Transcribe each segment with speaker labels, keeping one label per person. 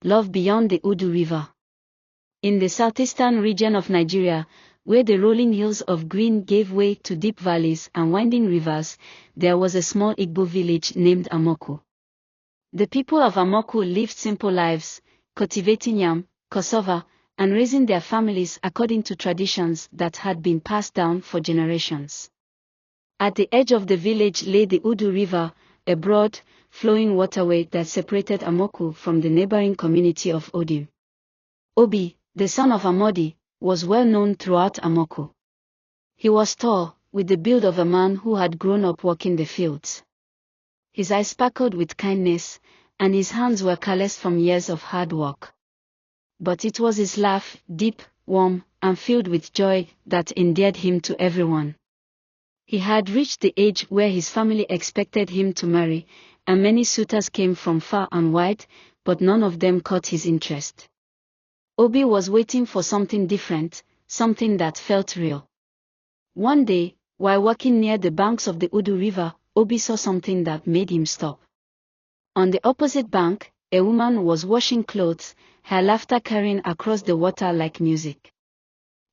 Speaker 1: Love beyond the Udu River. In the southeastern region of Nigeria, where the rolling hills of green gave way to deep valleys and winding rivers, there was a small Igbo village named Amoku. The people of Amoku lived simple lives, cultivating yam, cassava, and raising their families according to traditions that had been passed down for generations. At the edge of the village lay the Udu River, a broad, flowing waterway that separated Amoku from the neighboring community of Odim. Obi, the son of Amodi, was well known throughout Amoku. He was tall, with the build of a man who had grown up working the fields. His eyes sparkled with kindness, and his hands were calloused from years of hard work. But it was his laugh, deep, warm, and filled with joy, that endeared him to everyone. He had reached the age where his family expected him to marry, and many suitors came from far and wide, but none of them caught his interest. Obi was waiting for something different, something that felt real. One day, while walking near the banks of the Udu River, Obi saw something that made him stop. On the opposite bank, a woman was washing clothes, her laughter carrying across the water like music.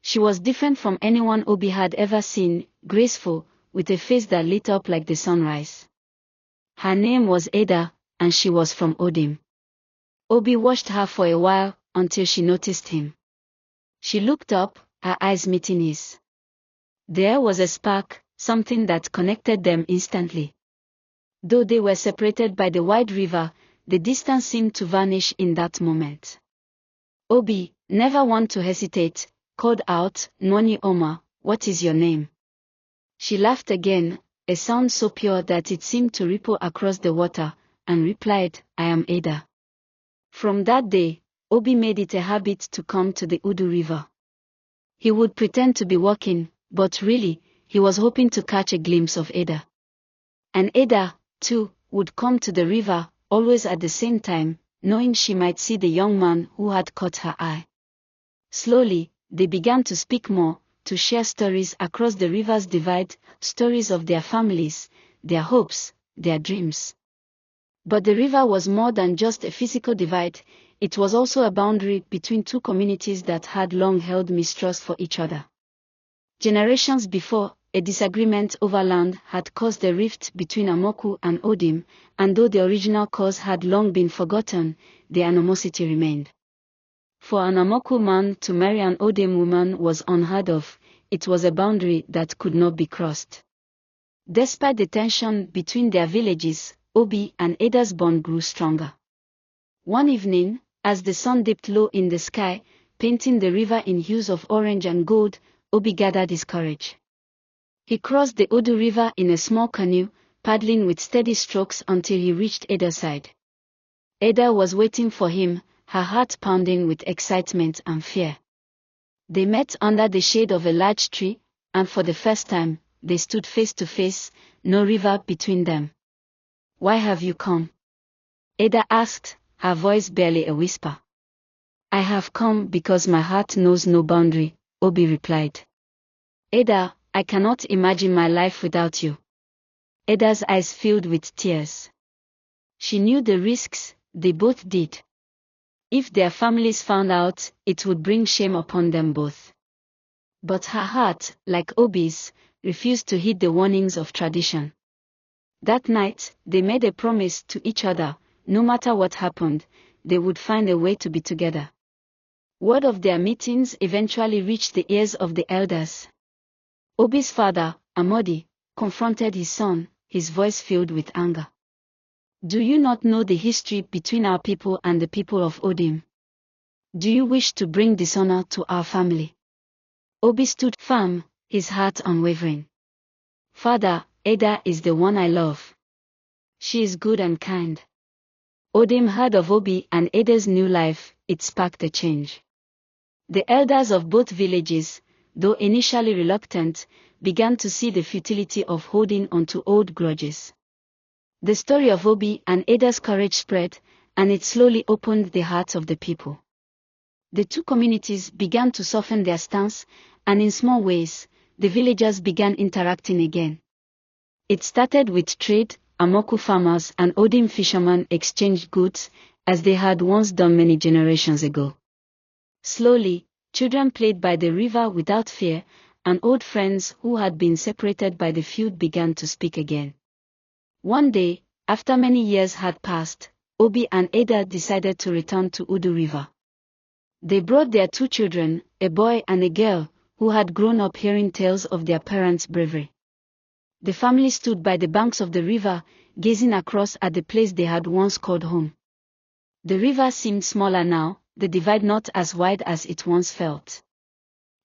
Speaker 1: She was different from anyone Obi had ever seen, graceful, with a face that lit up like the sunrise. Her name was Ada, and she was from Odim. Obi watched her for a while, until she noticed him. She looked up, her eyes meeting his. There was a spark, something that connected them instantly. Though they were separated by the wide river, the distance seemed to vanish in that moment. Obi, never one to hesitate, called out, "Nwani Oma, what is your name?" She laughed again, a sound so pure that it seemed to ripple across the water, and replied, "I am Ada." From that day, Obi made it a habit to come to the Udu River. He would pretend to be walking, but really, he was hoping to catch a glimpse of Ada. And Ada, too, would come to the river, always at the same time, knowing she might see the young man who had caught her eye. Slowly, they began to speak more, to share stories across the river's divide, stories of their families, their hopes, their dreams. But the river was more than just a physical divide, it was also a boundary between two communities that had long held mistrust for each other. Generations before, a disagreement over land had caused a rift between Amoku and Odim, and though the original cause had long been forgotten, the animosity remained. For an Amoku man to marry an Odim woman was unheard of, it was a boundary that could not be crossed. Despite the tension between their villages, Obi and Ada's bond grew stronger. One evening, as the sun dipped low in the sky, painting the river in hues of orange and gold, Obi gathered his courage. He crossed the Udu River in a small canoe, paddling with steady strokes until he reached Ada's side. Ada was waiting for him, her heart pounding with excitement and fear. They met under the shade of a large tree, and for the first time, they stood face to face, no river between them. "Why have you come?" Ada asked, her voice barely a whisper. "I have come because my heart knows no boundary," Obi replied. "Ada, I cannot imagine my life without you." Ada's eyes filled with tears. She knew the risks, they both did. If their families found out, it would bring shame upon them both. But her heart, like Obi's, refused to heed the warnings of tradition. That night, they made a promise to each other, no matter what happened, they would find a way to be together. Word of their meetings eventually reached the ears of the elders. Obi's father, Amodi, confronted his son, his voice filled with anger. "Do you not know the history between our people and the people of Odim? Do you wish to bring dishonor to our family?" Obi stood firm, his heart unwavering. "Father, Ada is the one I love. She is good and kind." Odim heard of Obi and Ada's new life, it sparked a change. The elders of both villages, though initially reluctant, began to see the futility of holding onto old grudges. The story of Obi and Ada's courage spread, and it slowly opened the hearts of the people. The two communities began to soften their stance, and in small ways, the villagers began interacting again. It started with trade. Amoku farmers and Odim fishermen exchanged goods, as they had once done many generations ago. Slowly, children played by the river without fear, and old friends who had been separated by the feud began to speak again. One day, after many years had passed, Obi and Ada decided to return to Udu River. They brought their 2 children, a boy and a girl, who had grown up hearing tales of their parents' bravery. The family stood by the banks of the river, gazing across at the place they had once called home. The river seemed smaller now, the divide not as wide as it once felt.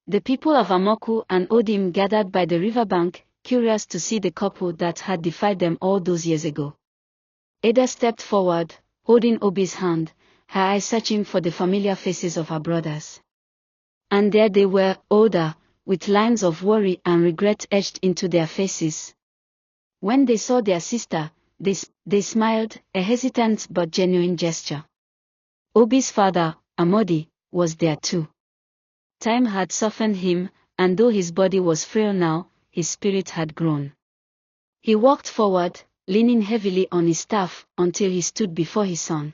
Speaker 1: The people of Amoku and Odim gathered by the riverbank, curious to see the couple that had defied them all those years ago. Ada stepped forward, holding Obi's hand, her eyes searching for the familiar faces of her brothers. And there they were, older, with lines of worry and regret etched into their faces. When they saw their sister, they smiled, a hesitant but genuine gesture. Obi's father, Amodi, was there too. Time had softened him, and though his body was frail now, his spirit had grown. He walked forward, leaning heavily on his staff, until he stood before his son.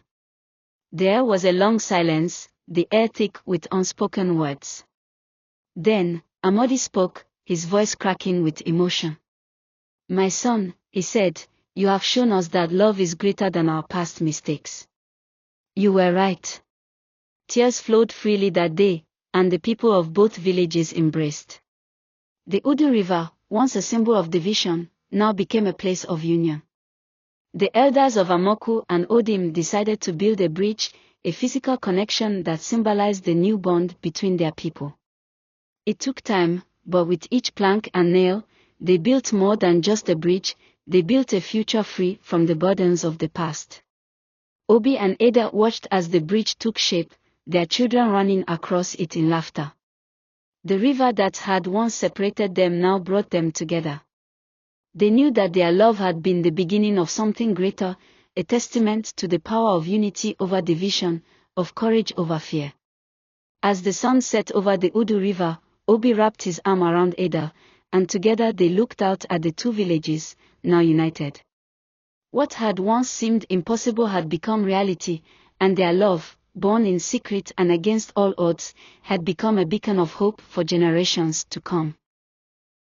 Speaker 1: There was a long silence, the air thick with unspoken words. Then, Amodi spoke, his voice cracking with emotion. "My son," he said, "you have shown us that love is greater than our past mistakes. You were right." Tears flowed freely that day, and the people of both villages embraced. The Udu River, once a symbol of division, now became a place of union. The elders of Amoku and Odim decided to build a bridge, a physical connection that symbolized the new bond between their people. It took time, but with each plank and nail, they built more than just a bridge, they built a future free from the burdens of the past. Obi and Ada watched as the bridge took shape, their children running across it in laughter. The river that had once separated them now brought them together. They knew that their love had been the beginning of something greater, a testament to the power of unity over division, of courage over fear. As the sun set over the Udu River, Obi wrapped his arm around Ada, and together they looked out at the 2 villages, now united. What had once seemed impossible had become reality, and their love, born in secret and against all odds, had become a beacon of hope for generations to come.